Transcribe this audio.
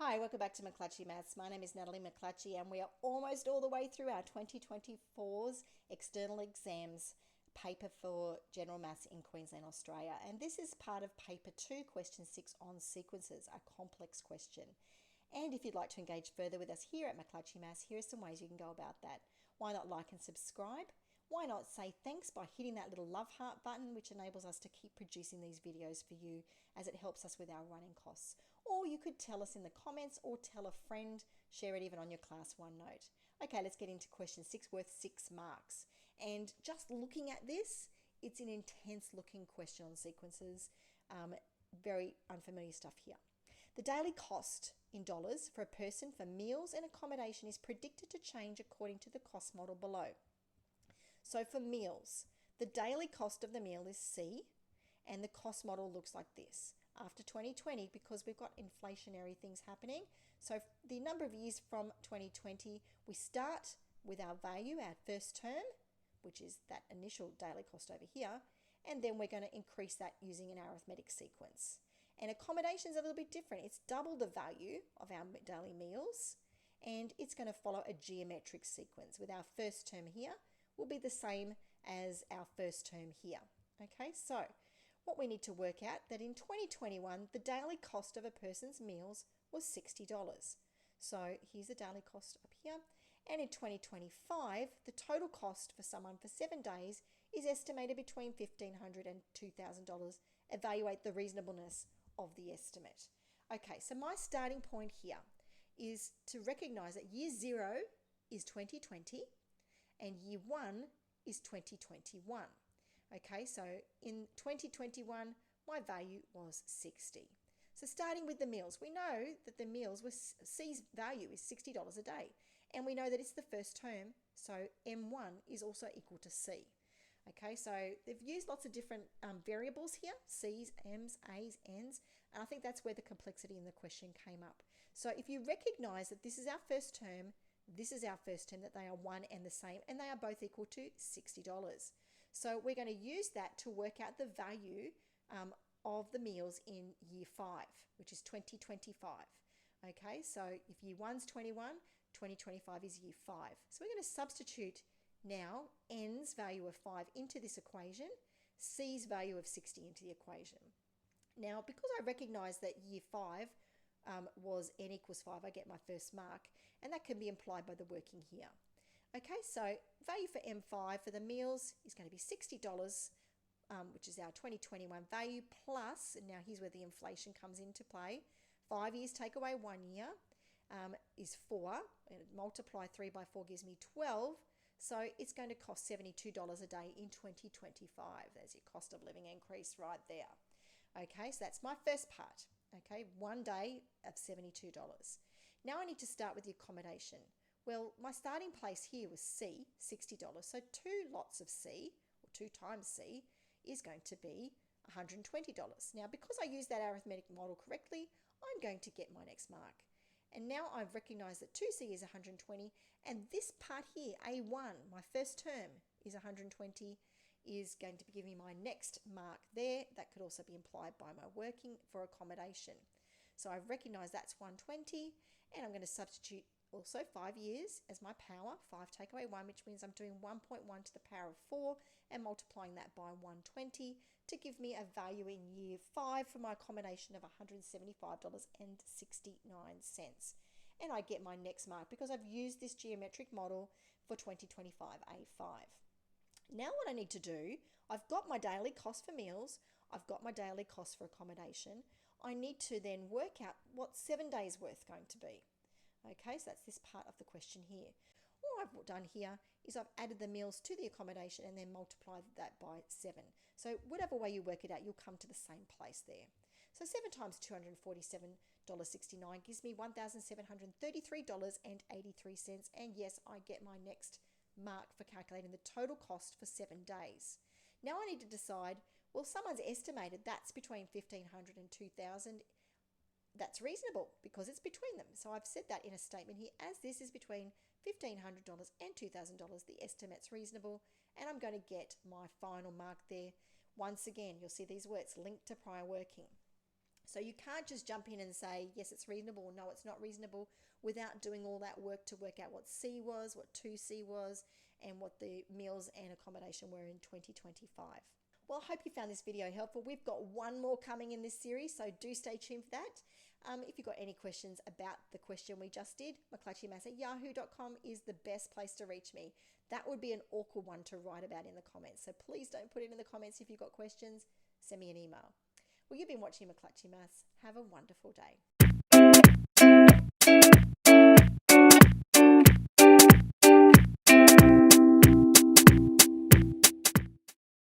Hi, welcome back to McClatchy Maths. My name is Natalie McClatchy and we are almost all the way through our 2024's external exams paper for General Maths in Queensland, Australia. And this is part of paper 2, question 6 on sequences, a complex question. And if you'd like to engage further with us here at McClatchy Maths, here are some ways you can go about that. Why not like and subscribe? Why not say thanks by hitting that little love heart button, which enables us to keep producing these videos for you as it helps us with our running costs. Or you could tell us in the comments or tell a friend, share it even on your class OneNote. Okay, let's get into question 6 worth 6 marks. And just looking at this, it's an intense looking question on sequences. Very unfamiliar stuff here. The daily cost in dollars for a person for meals and accommodation is predicted to change according to the cost model below. So for meals, the daily cost of the meal is C, and the cost model looks like this. After 2020, because we've got inflationary things happening, so the number of years from 2020, we start with our value, our first term, which is that initial daily cost over here, and then we're going to increase that using an arithmetic sequence. And accommodation is a little bit different. It's double the value of our daily meals, and it's going to follow a geometric sequence with our first term here will be the same as our first term here. Okay, so what we need to work out that in 2021, the daily cost of a person's meals was $60. So here's the daily cost up here. And in 2025, the total cost for someone for 7 days is estimated between $1,500 and $2,000. Evaluate the reasonableness of the estimate. Okay, so my starting point here is to recognize that year 0 is 2020 and year 1 is 2021. Okay, so in 2021, my value was 60. So starting with the meals, we know that the meals was C's value is $60 a day. And we know that it's the first term, so M1 is also equal to C. Okay, so they've used lots of different variables here, C's, M's, A's, N's, and I think that's where the complexity in the question came up. So if you recognize that this is our first term, this is our first term, that they are one and the same, and they are both equal to $60. So we're going to use that to work out the value of the meals in year 5, which is 2025. Okay, so if year 1's 21, 2025 is year 5. So we're going to substitute now N's value of 5 into this equation, C's value of 60 into the equation. Now, because I recognize that year 5 was N equals 5, I get my first mark, and that can be implied by the working here. Okay, so value for M5 for the meals is going to be $60, which is our 2021 value, plus, and now here's where the inflation comes into play, 5 years take away 1 year is 4, and multiply 3 by 4 gives me 12, so it's going to cost $72 a day in 2025. There's your cost of living increase right there. Okay, so that's my first part. Okay, 1 day of $72. Now I need to start with the accommodation. Well, my starting place here was C, $60. So 2 lots of C, or 2 times C, is going to be $120. Now, because I used that arithmetic model correctly, I'm going to get my next mark. And now I've recognized that 2C is 120, and this part here, A1, my first term, is 120, is going to be giving me my next mark there. That could also be implied by my working for accommodation. So I've recognized that's 120, and I'm going to substitute also 5 years as my power, 5 take away 1, which means I'm doing 1.1 to the power of 4 and multiplying that by 120 to give me a value in year 5 for my accommodation of $175.69. And I get my next mark because I've used this geometric model for 2025 A5. Now what I need to do, I've got my daily cost for meals, I've got my daily cost for accommodation. I need to then work out what 7 days worth going to be. Okay, so that's this part of the question here. All I've done here is I've added the meals to the accommodation and then multiplied that by 7. So whatever way you work it out, you'll come to the same place there. So 7 times $247.69 gives me $1,733.83. And yes, I get my next mark for calculating the total cost for 7 days. Now I need to decide, well, someone's estimated that's between $1,500 and $2,000. That's reasonable because it's between them. So I've said that in a statement here, as this is between $1,500 and $2,000, the estimate's reasonable, and I'm going to get my final mark there. Once again, you'll see these words linked to prior working. So you can't just jump in and say, yes, it's reasonable, no, it's not reasonable, without doing all that work to work out what C was, what 2C was, and what the meals and accommodation were in 2025. Well, I hope you found this video helpful. We've got one more coming in this series, so do stay tuned for that. If you've got any questions about the question we just did, mcclatchymaths@yahoo.com is the best place to reach me. That would be an awkward one to write about in the comments, so please don't put it in the comments if you've got questions. Send me an email. Well, you've been watching McClatchy Maths. Have a wonderful day.